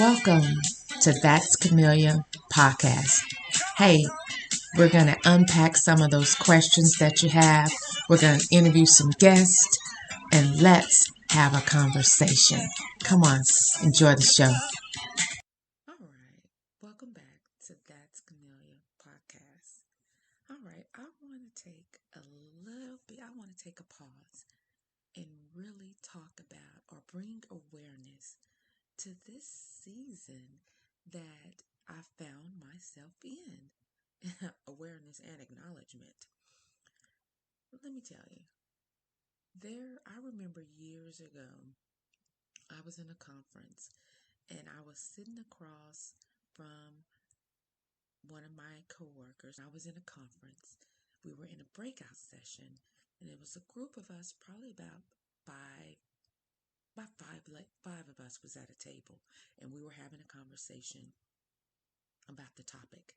Welcome to That's Camellia podcast. Hey, we're going to unpack some of those questions that you have. We're going to interview some guests and let's have a conversation. Come on, enjoy the show. All right, welcome back to That's Camellia podcast. All right, I want to take a pause and really talk about or bring awareness to this season that I found myself in. Awareness and acknowledgement. Let me tell you, I remember years ago, I was in a conference and I was sitting across from one of my coworkers. I was in a conference. We were in a breakout session and it was a group of us, probably about five. Five of us was at a table and we were having a conversation about the topic.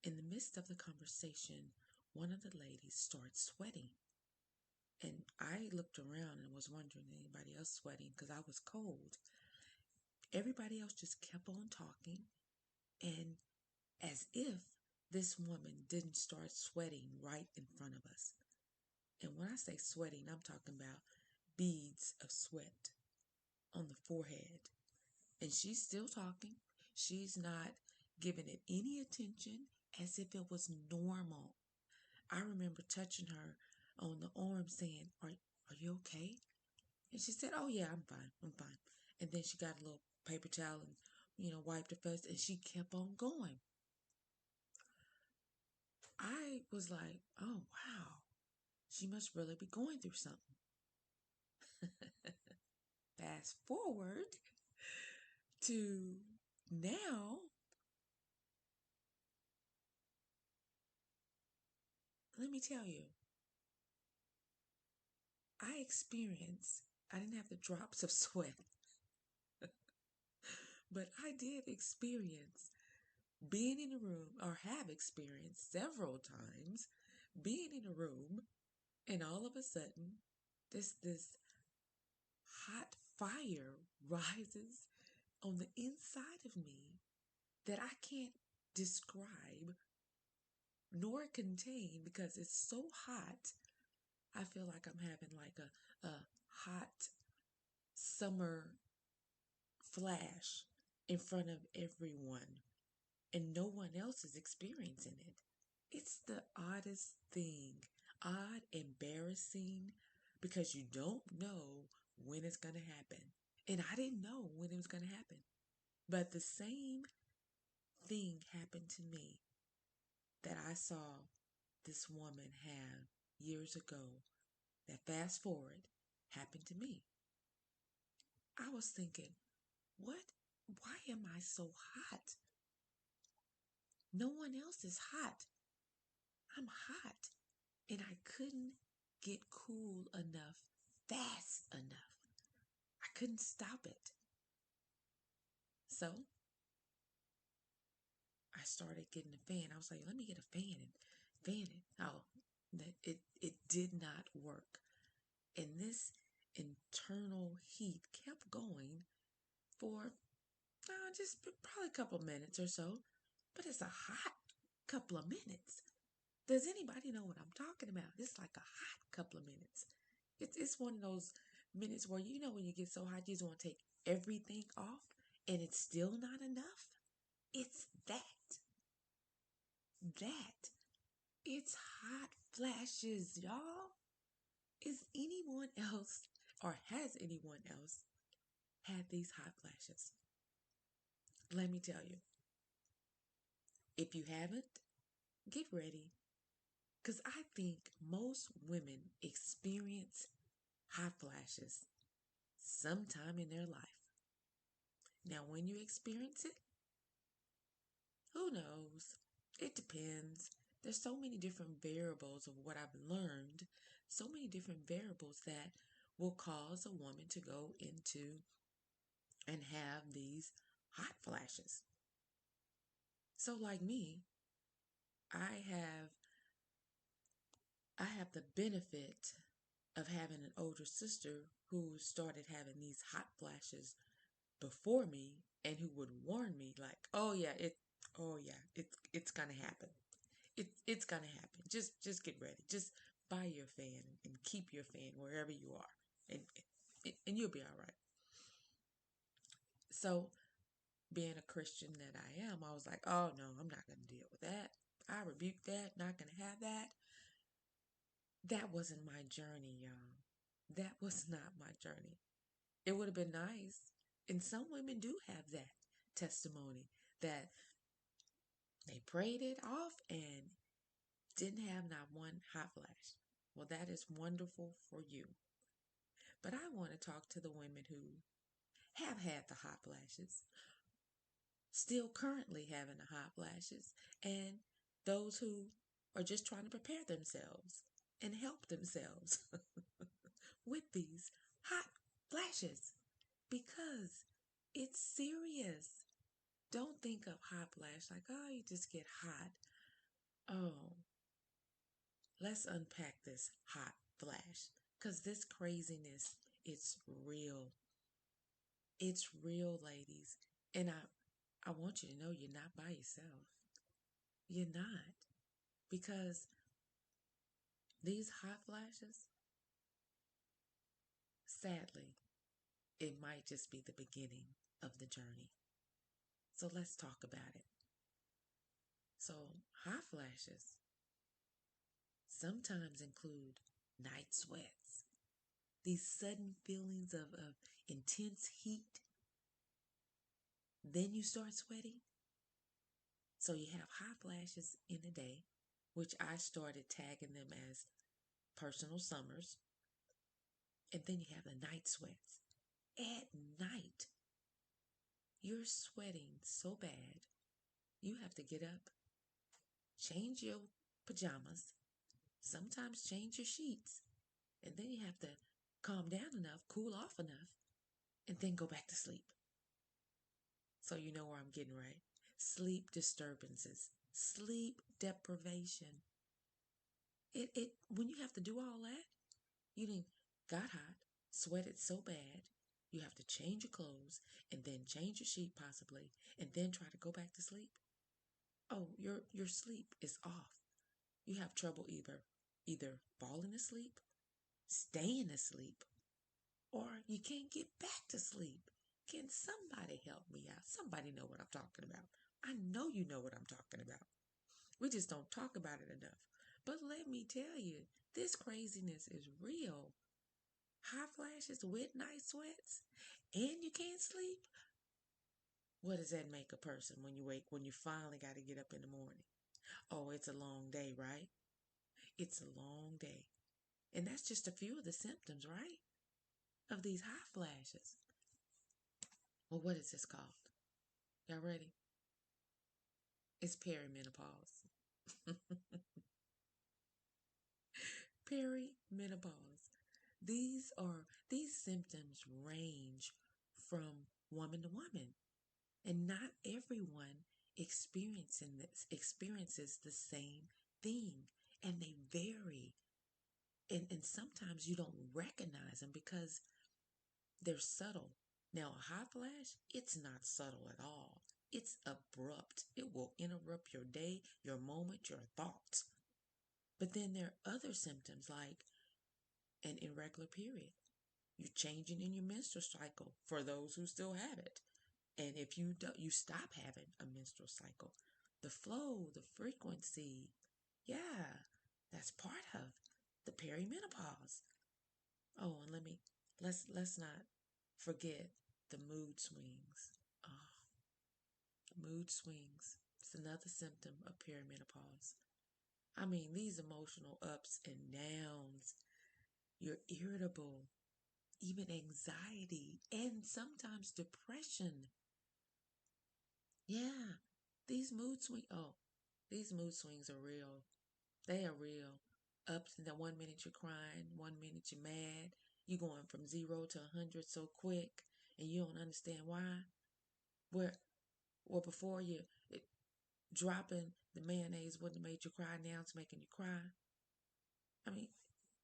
In the midst of the conversation, one of the ladies started sweating. And I looked around and was wondering, anybody else sweating? Because I was cold. Everybody else just kept on talking. And as if this woman didn't start sweating right in front of us. And when I say sweating, I'm talking about beads of sweat on the forehead. And she's still talking. She's not giving it any attention as if it was normal. I remember touching her on the arm saying, are you okay? And she said, oh yeah, I'm fine. And then she got a little paper towel and, wiped her face and she kept on going. I was like, oh wow, she must really be going through something. Fast forward to now, let me tell you, I didn't have the drops of sweat, but I did experience being in a room, or have experienced several times, being in a room and all of a sudden this hot fire rises on the inside of me that I can't describe nor contain because it's so hot. I feel like I'm having like a hot summer flash in front of everyone, and no one else is experiencing it. It's the oddest thing, odd, embarrassing, because you don't know when it's going to happen. And I didn't know when it was going to happen. But the same thing happened to me that I saw this woman have years ago, that fast forward happened to me. I was thinking, why am I so hot? No one else is hot. I'm hot. And I couldn't get cool enough, fast enough. I couldn't stop it. So I started getting a fan. I was like, let me get a fan and fan it. Oh, it did not work. And this internal heat kept going for just probably a couple minutes or so. But it's a hot couple of minutes. Does anybody know what I'm talking about? It's like a hot couple of minutes. It's one of those minutes where, when you get so hot, you just want to take everything off and it's still not enough. It's that. It's hot flashes, y'all. Is anyone else, or has anyone else had these hot flashes? Let me tell you. If you haven't, get ready. Because I think most women experience hot flashes sometime in their life. Now, when you experience it, who knows? It depends. There's so many different variables of what I've learned, so many different variables that will cause a woman to go into and have these hot flashes. So like me, I have the benefit of having an older sister who started having these hot flashes before me and who would warn me like, "Oh yeah, it's gonna happen. It's gonna happen. Just get ready. Just buy your fan and keep your fan wherever you are, and and you'll be all right." So, being a Christian that I am, I was like, "Oh no, I'm not gonna deal with that. I rebuke that. Not gonna have that." That wasn't my journey, y'all. That was not my journey. It would have been nice, and some women do have that testimony that they prayed it off and didn't have not one hot flash. Well, that is wonderful for you. But I want to talk to the women who have had the hot flashes, still currently having the hot flashes, and those who are just trying to prepare themselves and help themselves with these hot flashes because it's serious. Don't think of hot flash like, oh, you just get hot. Oh, let's unpack this hot flash because this craziness, it's real. It's real, ladies. And I want you to know you're not by yourself. You're not. Because these hot flashes, sadly, it might just be the beginning of the journey. So let's talk about it. So, hot flashes sometimes include night sweats, these sudden feelings of intense heat. Then you start sweating. So you have hot flashes in a day, which I started tagging them as personal summers. And then you have the night sweats. At night, you're sweating so bad, you have to get up, change your pajamas, sometimes change your sheets, and then you have to calm down enough, cool off enough, and then go back to sleep. So you know where I'm getting right. Sleep disturbances, sleep deprivation. It when you have to do all that, you didn't got hot, sweated so bad, you have to change your clothes and then change your sheet possibly, and then try to go back to sleep. Oh, your sleep is off. You have trouble either falling asleep, staying asleep, or you can't get back to sleep. Can somebody help me out? Somebody know what I'm talking about. I know you know what I'm talking about. We just don't talk about it enough. But let me tell you, this craziness is real. Hot flashes, wet night sweats, and you can't sleep. What does that make a person when you finally got to get up in the morning? Oh, it's a long day, right? It's a long day. And that's just a few of the symptoms, right? Of these hot flashes. Well, what is this called? Y'all ready? It's perimenopause. Perimenopause. These symptoms range from woman to woman, and not everyone experiences the same thing, and they vary. And sometimes you don't recognize them because they're subtle. Now, a hot flash, it's not subtle at all. It's abrupt. It will interrupt your day, your moment, your thoughts. But then there are other symptoms like an irregular period. You're changing in your menstrual cycle for those who still have it. And if you don't, you stop having a menstrual cycle. The flow, the frequency, yeah, that's part of the perimenopause. Oh, and let's not forget the mood swings. Oh, mood swings. It's another symptom of perimenopause. I mean, these emotional ups and downs. You're irritable, even anxiety, and sometimes depression. Yeah, these mood swings. Oh, these mood swings are real. They are real. Ups and down. 1 minute you're crying, 1 minute you're mad. You're going from 0 to 100 so quick, and you don't understand why. Where, well, before you dropping the mayonnaise wouldn't have made you cry. Now it's making you cry. I mean,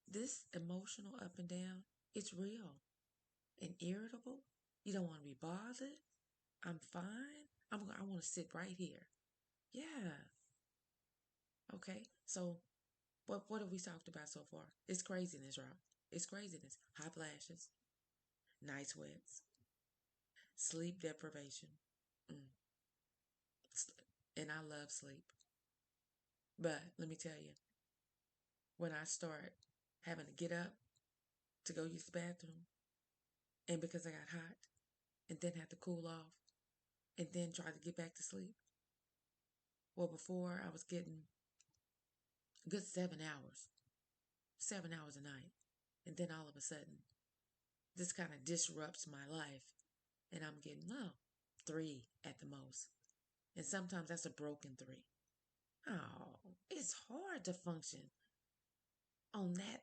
this emotional up and down, it's real and irritable. You don't want to be bothered. I'm fine. I want to sit right here. Yeah. Okay. So what have we talked about so far? It's craziness, Rob. It's craziness. Hot flashes, night sweats, sleep deprivation. Mm. And I love sleep. But let me tell you, when I start having to get up to go use the bathroom, and because I got hot, and then had to cool off, and then try to get back to sleep. Well, before I was getting a good 7 hours, 7 hours a night. And then all of a sudden, this kind of disrupts my life. And I'm getting, oh, three at the most. And sometimes that's a broken three. Oh, it's hard to function on that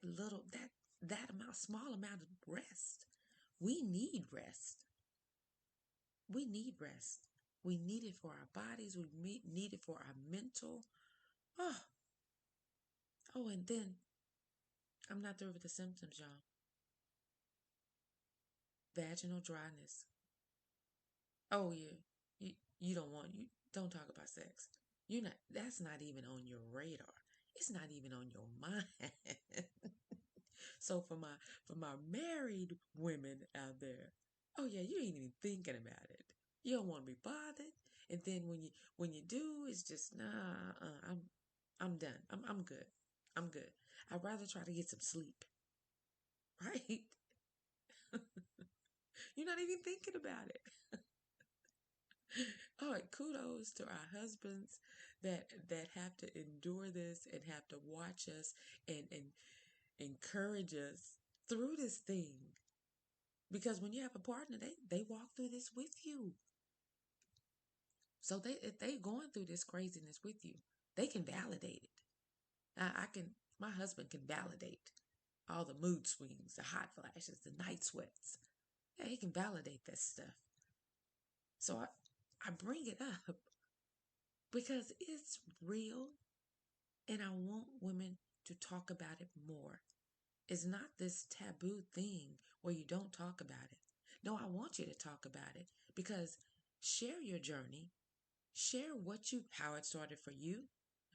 amount, small amount of rest. We need rest. We need rest. We need it for our bodies. We need it for our mental. Oh, oh, and then I'm not through with the symptoms, y'all. Vaginal dryness. Oh yeah, you don't want you don't talk about sex. You're not. That's not even on your radar. It's not even on your mind. So for my married women out there, oh yeah, you ain't even thinking about it. You don't want to be bothered. And then when you do, it's just nah. I'm done. I'm good. I'm good. I'd rather try to get some sleep. Right? You're not even thinking about it. All right, kudos to our husbands that have to endure this and have to watch us and encourage us through this thing. Because when you have a partner, they walk through this with you. So if they going through this craziness with you, they can validate it. I can my husband can validate all the mood swings, the hot flashes, the night sweats. Yeah, he can validate that stuff. So I bring it up because it's real. And I want women to talk about it more. It's not this taboo thing where you don't talk about it. No, I want you to talk about it because share your journey, share how it started for you,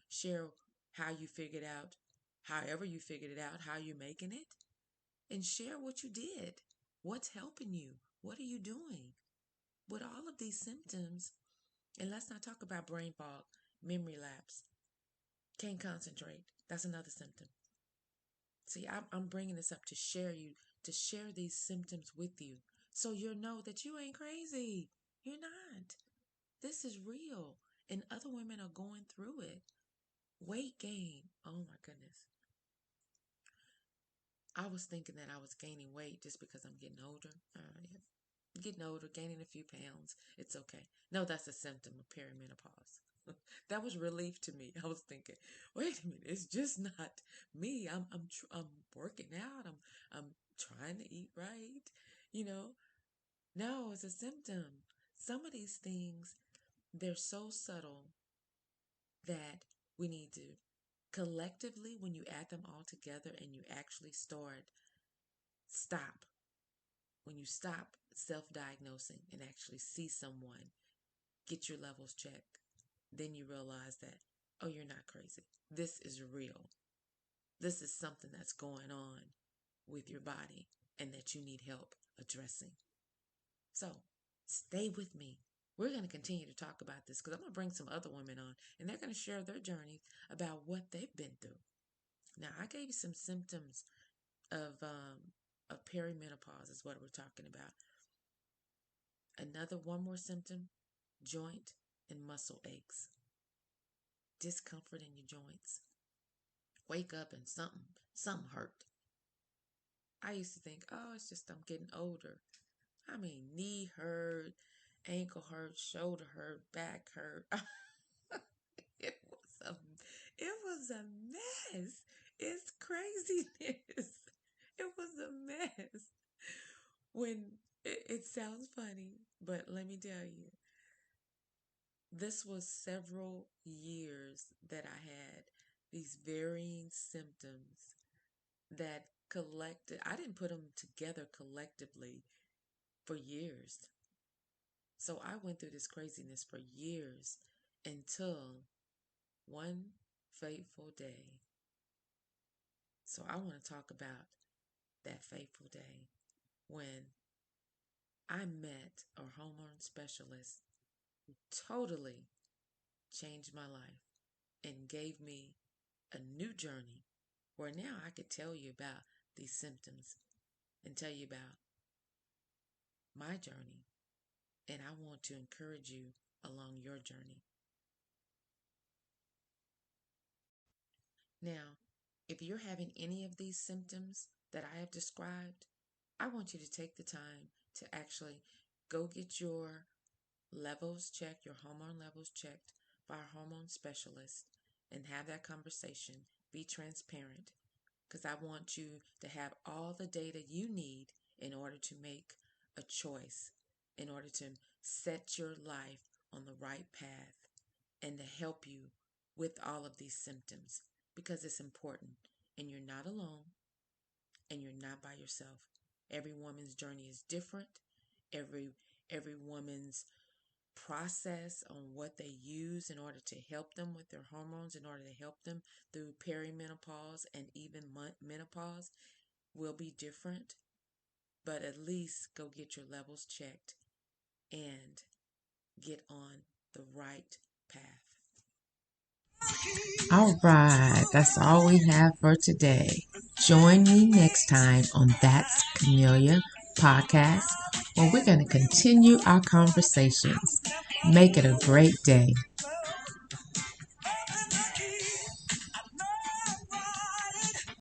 share how you figured out, however you figured it out, how you're making it, and share what you did. What's helping you? What are you doing? With all of these symptoms, and let's not talk about brain fog, memory lapse, can't concentrate. That's another symptom. See, I'm bringing this up to share these symptoms with you, so you'll know that you ain't crazy. You're not. This is real, and other women are going through it. Weight gain. Oh my goodness. I was thinking that I was gaining weight just because I'm getting older. Yeah. Getting older, gaining a few pounds. It's okay. No, that's a symptom of perimenopause. That was relief to me. I was thinking, wait a minute, it's just not me. I'm working out. I'm trying to eat right. You know, no, it's a symptom. Some of these things, they're so subtle that we need to collectively, when you add them all together and you actually stop, when you stop self-diagnosing and actually see someone, get your levels checked, then you realize that, oh, you're not crazy. This is real. This is something that's going on with your body and that you need help addressing. So stay with me. We're going to continue to talk about this because I'm going to bring some other women on and they're going to share their journeys about what they've been through. Now, I gave you some symptoms of perimenopause is what we're talking about. One more symptom, joint and muscle aches, discomfort in your joints. Wake up and something hurt. I used to think, oh, it's just I'm getting older. I mean, knee hurt, ankle hurt, shoulder hurt, back hurt. it was a it was a mess. It's craziness. It was a mess. When it sounds funny, but let me tell you, this was several years that I had these varying symptoms that collected. I didn't put them together collectively for years. So I went through this craziness for years until one fateful day. So I want to talk about that fateful day when I met a hormone specialist who totally changed my life and gave me a new journey where now I could tell you about these symptoms and tell you about my journey. And I want to encourage you along your journey. Now, if you're having any of these symptoms that I have described, I want you to take the time to actually go get your levels checked, your hormone levels checked by a hormone specialist, and have that conversation. Be transparent because I want you to have all the data you need in order to make a choice, in order to set your life on the right path and to help you with all of these symptoms because it's important and you're not alone and you're not by yourself. Every woman's journey is different. Every woman's process on what they use in order to help them with their hormones, in order to help them through perimenopause and even menopause will be different. But at least go get your levels checked and get on the right path. All right, that's all we have for today. Join me next time on That's Camellia podcast, where we're going to continue our conversations. Make it a great day.